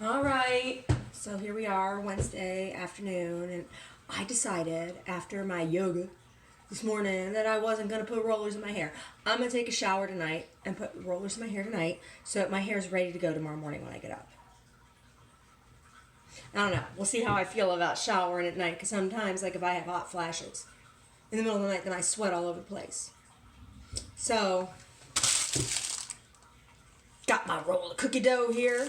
All right, so here we are Wednesday afternoon, and I decided after my yoga this morning that I wasn't going to put rollers in my hair. I'm going to take a shower tonight and put rollers in my hair tonight so that my hair is ready to go tomorrow morning when I get up. I don't know. We'll see how I feel about showering at night, because sometimes, like if I have hot flashes in the middle of the night, then I sweat all over the place. So, got my roll of cookie dough here.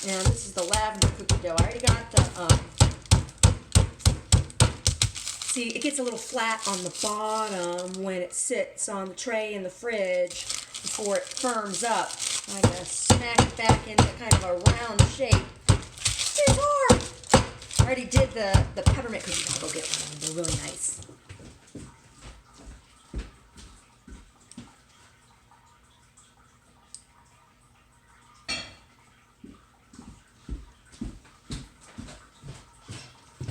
And this is the lavender cookie dough. I already got the, see, it gets a little flat on the bottom when it sits on the tray in the fridge before it firms up. I'm going to smack it back into kind of a round shape. It's hard! I already did the peppermint cookies. I'll go get one. They're really nice.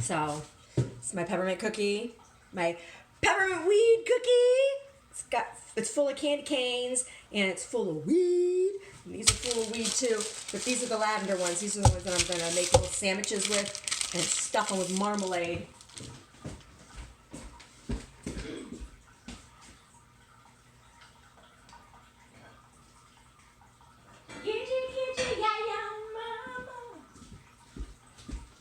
So, it's my peppermint cookie, my peppermint weed cookie. It's full of candy canes, and it's full of weed. And these are full of weed too, but these are the lavender ones. These are the ones that I'm gonna make little sandwiches with and stuff them with marmalade.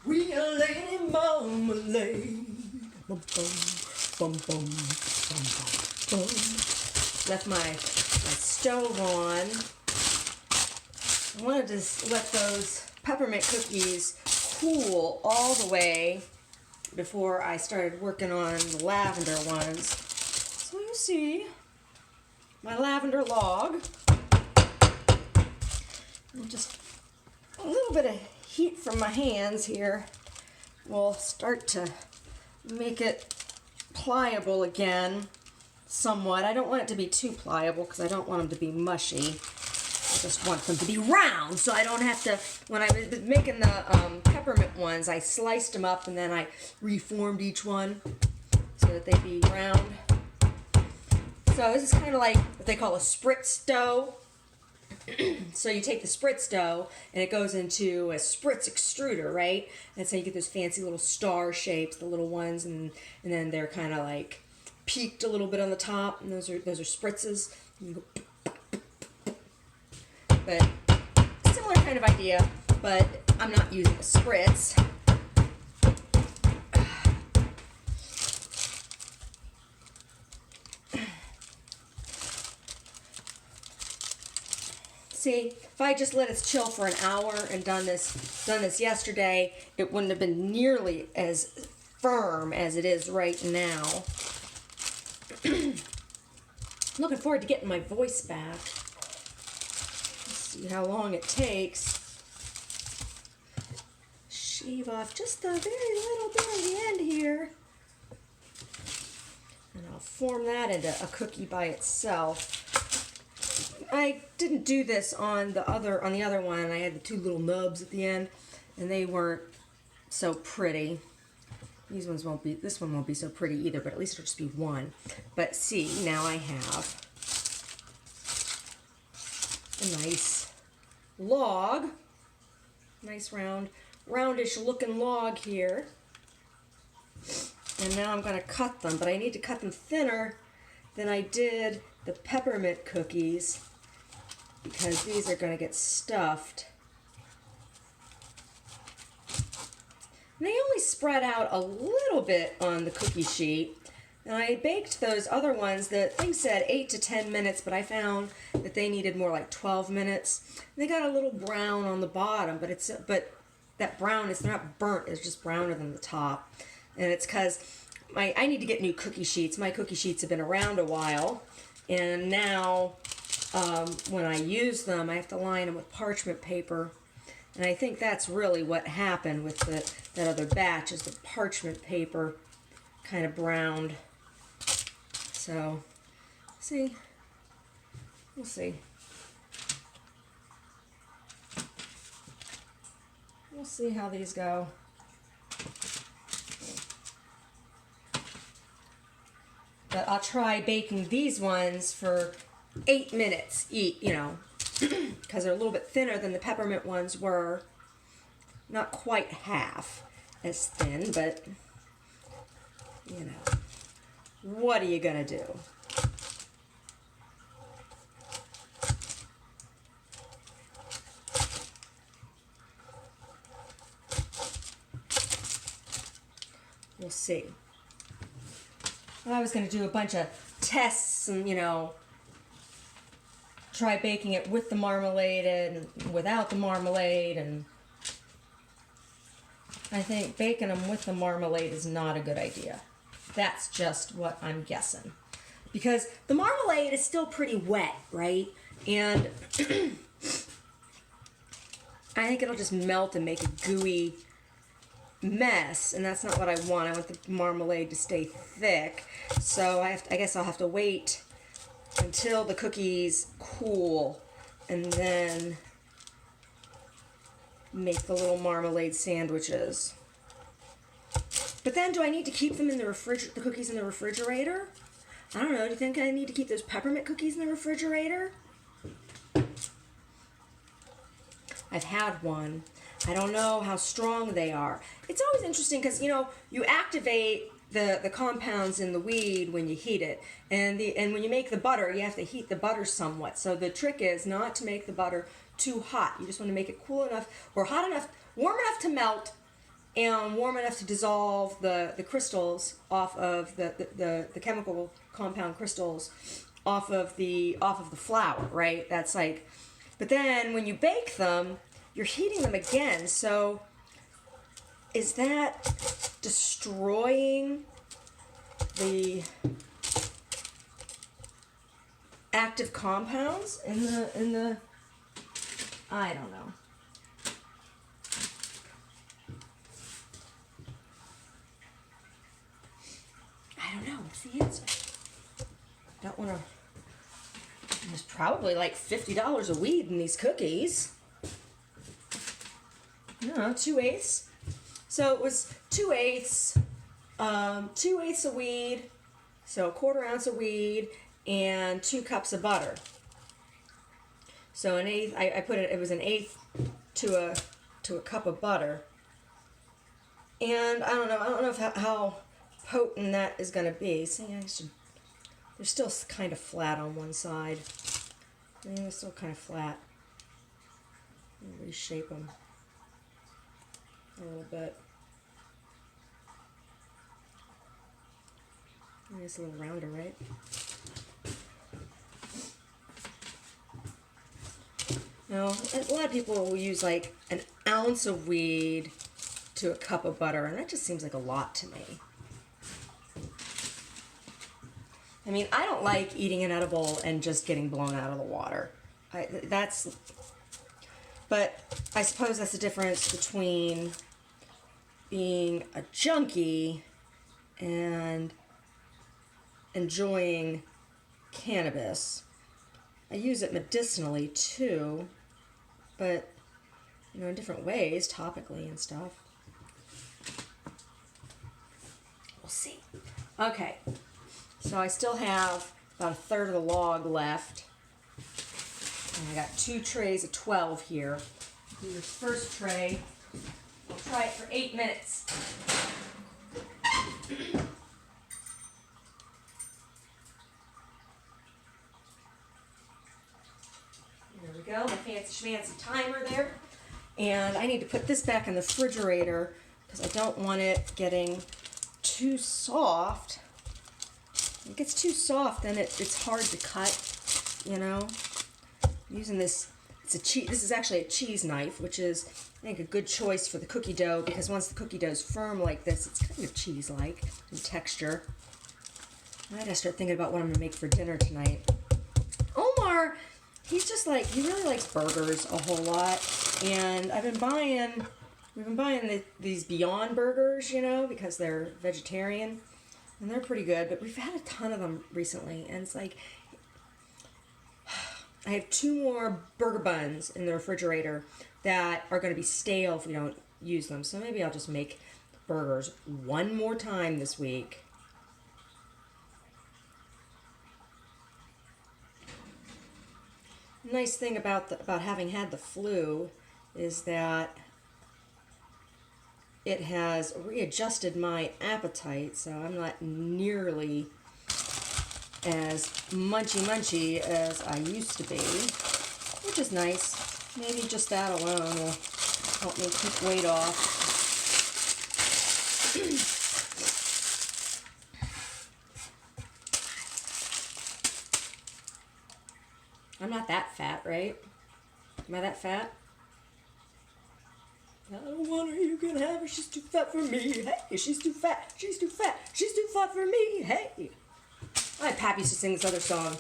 We are laying marmalade. Bum, bum, bum, bum, bum, bum, bum. Left my stove on. I wanted to let those peppermint cookies cool all the way before I started working on the lavender ones. So you see my lavender log. And just a little bit of heat from my hands here will start to make it pliable again somewhat. I don't want it to be too pliable because I don't want them to be mushy. I just want them to be round, so I don't have to, when I was making the peppermint ones, I sliced them up and then I reformed each one so that they'd be round. So this is kind of like what they call a spritz dough. So you take the spritz dough and it goes into a spritz extruder, right? And so you get those fancy little star shapes, the little ones, and then they're kind of like peaked a little bit on the top, and those are spritzes. You go, but similar kind of idea, but I'm not using a spritz. See, if I just let it chill for an hour and done this yesterday, it wouldn't have been nearly as firm as it is right now. Looking forward to getting my voice back. Let's see how long it takes. Shave off just a very little bit at the end here. And I'll form that into a cookie by itself. I didn't do this on the other one. I had the two little nubs at the end, and they weren't so pretty. This one won't be so pretty either, but at least it'll just be one. But see, now I have a nice log, nice roundish looking log here. And now I'm going to cut them, but I need to cut them thinner than I did the peppermint cookies, because these are going to get stuffed. And they only spread out a little bit on the cookie sheet. And I baked those other ones. The thing said 8 to 10 minutes, but I found that they needed more like 12 minutes. And they got a little brown on the bottom, but that brown they're not burnt, it's just browner than the top. And it's because I need to get new cookie sheets. My cookie sheets have been around a while, and now when I use them, I have to line them with parchment paper. And I think that's really what happened with that other batch, is the parchment paper kind of browned. So, see, we'll see. We'll see how these go. But I'll try baking these ones for 8 minutes each, because they're a little bit thinner than the peppermint ones were. Not quite half as thin, but you know, what are you gonna do? We'll see. I was gonna do a bunch of tests and, you know, try baking it with the marmalade and without the marmalade, and I think baking them with the marmalade is not a good idea. That's just what I'm guessing. Because the marmalade is still pretty wet, right? And I think it'll just melt and make a gooey mess, and that's not what I want. I want the marmalade to stay thick. So I guess I'll have to wait until the cookies cool and then make the little marmalade sandwiches. But then, do I need to keep them in the the cookies in the refrigerator? I don't know. Do you think I need to keep those peppermint cookies in the refrigerator? I've had one. I don't know how strong they are. It's always interesting because, you know, you activate the compounds in the weed when you heat it, and when you make the butter, you have to heat the butter somewhat. So the trick is not to make the butter too hot. You just want to make it cool enough or hot enough, warm enough to melt, and warm enough to dissolve the crystals off of the chemical compound crystals off of the flour, right? That's like, but then when you bake them, you're heating them again. So is that destroying the active compounds in the I don't know. I don't know. What's the answer? I don't want to. There's probably like $50 of weed in these cookies. No, 2/8. So it was 2/8, 2/8 of weed, so 1/4 ounce of weed, and 2 cups of butter. So an eighth. I put it. It was an eighth to a cup of butter. And I don't know. I don't know how potent that is going to be. See, they're still kind of flat on one side. They're still kind of flat. Reshape them a little bit. It's a little rounder, right? Now, a lot of people will use like an ounce of weed to a cup of butter, and that just seems like a lot to me. I mean, I don't like eating an edible and just getting blown out of the water. But I suppose that's the difference between being a junkie and enjoying cannabis. I use it medicinally too, but you know, in different ways, topically and stuff. We'll see. Okay, so I still have about 1/3 of the log left. And I got 2 trays of 12 here. Do this first tray. We'll try it for 8 minutes. There we go, my fancy schmancy timer there. And I need to put this back in the refrigerator because I don't want it getting too soft. If it gets too soft, then it's hard to cut, you know. Using this, this is actually a cheese knife, which is, I think, a good choice for the cookie dough, because once the cookie dough is firm like this, it's kind of cheese-like in texture. I gotta start thinking about what I'm gonna make for dinner tonight. Omar, he's just like, he really likes burgers a whole lot, and we've been buying these Beyond Burgers, you know, because they're vegetarian, and they're pretty good, but we've had a ton of them recently, and it's like, I have 2 more burger buns in the refrigerator that are going to be stale if we don't use them. So maybe I'll just make burgers one more time this week. nice thing about having had the flu is that it has readjusted my appetite, so I'm not nearly as munchy as I used to be, which is nice. Maybe just that alone will help me keep weight off. I'm not that fat, right? Am I that fat? I don't want her, you can have her, she's too fat for me. Hey, she's too fat, she's too fat, she's too fat for me. Hey. Pap used to sing this other song.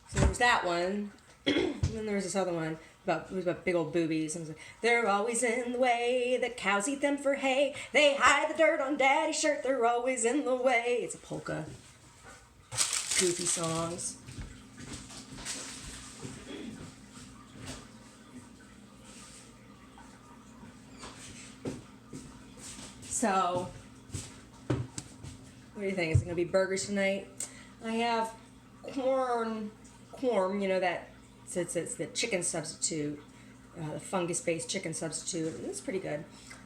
So there was that one, and then there was this other one about big old boobies. And it was like, they're always in the way, the cows eat them for hay. They hide the dirt on daddy's shirt, they're always in the way. It's a polka. Goofy songs. So, what do you think? Is it going to be burgers tonight? I have corn, you know, that it's the chicken substitute, the fungus-based chicken substitute, and it's pretty good.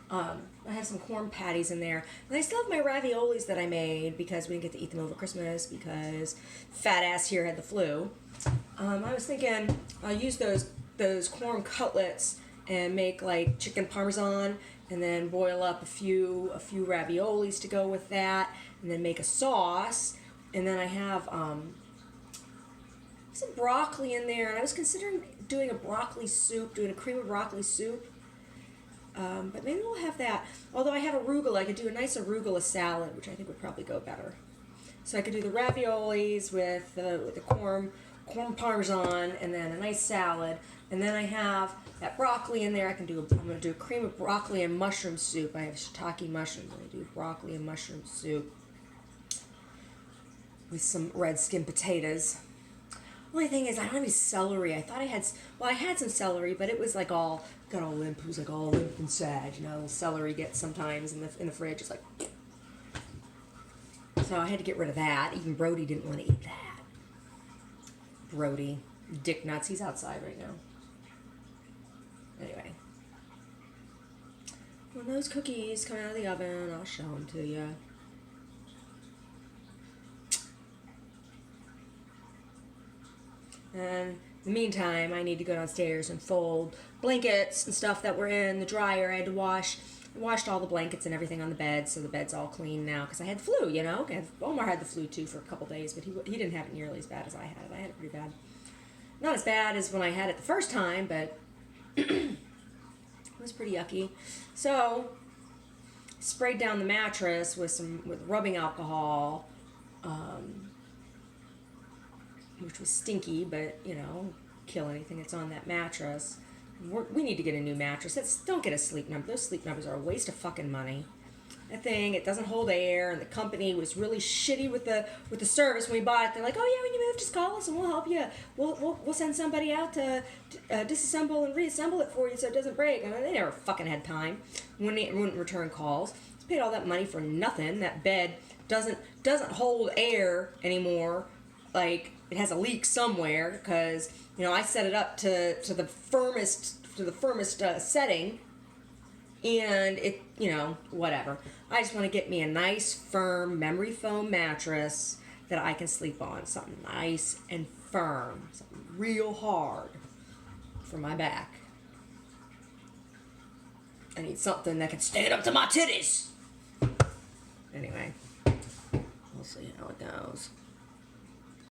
I have some corn patties in there. And I still have my raviolis that I made because we didn't get to eat them over Christmas because fat ass here had the flu. I was thinking I'll use those corn cutlets and make like chicken parmesan, and then boil up a few raviolis to go with that, and then make a sauce. And then I have some broccoli in there, and I was considering doing a broccoli soup, doing a cream of broccoli soup. But maybe we'll have that. Although I have arugula, I could do a nice arugula salad, which I think would probably go better. So I could do the raviolis with the corn parmesan, and then a nice salad. And then I have that broccoli in there. I'm going to do a cream of broccoli and mushroom soup. I have shiitake mushrooms. I'm going to do broccoli and mushroom soup with some red skin potatoes. Only thing is, I don't have any celery. I thought I had some celery, but it was like got all limp. It was like all limp and sad. You know, little celery gets sometimes in the fridge. It's like, so I had to get rid of that. Even Brody didn't want to eat that. Brody, dick nuts. He's outside right now. Anyway, when those cookies come out of the oven, I'll show them to you. And in the meantime, I need to go downstairs and fold blankets and stuff that were in the dryer. I had to wash. I washed all the blankets and everything on the bed, so the bed's all clean now because I had the flu, you know. Omar had the flu too for a couple days, but he didn't have it nearly as bad as I had it. I had it pretty bad. Not as bad as when I had it the first time, but it was pretty yucky. So, sprayed down the mattress with rubbing alcohol, which was stinky, but, you know, kill anything that's on that mattress. We need to get a new mattress. Don't get a sleep number. Those sleep numbers are a waste of fucking money. That thing, it doesn't hold air, and the company was really shitty with the service when we bought it. They're like, oh yeah, when you move, just call us and we'll help you. We'll send somebody out to disassemble and reassemble it for you so it doesn't break. And they never fucking had time. Wouldn't return calls. Just paid all that money for nothing. That bed doesn't hold air anymore. Like, it has a leak somewhere because, you know, I set it up to the firmest setting, and it, you know, whatever. I just want to get me a nice, firm memory foam mattress that I can sleep on. Something nice and firm. Something real hard for my back. I need something that can stand up to my titties. Anyway, we'll see how it goes.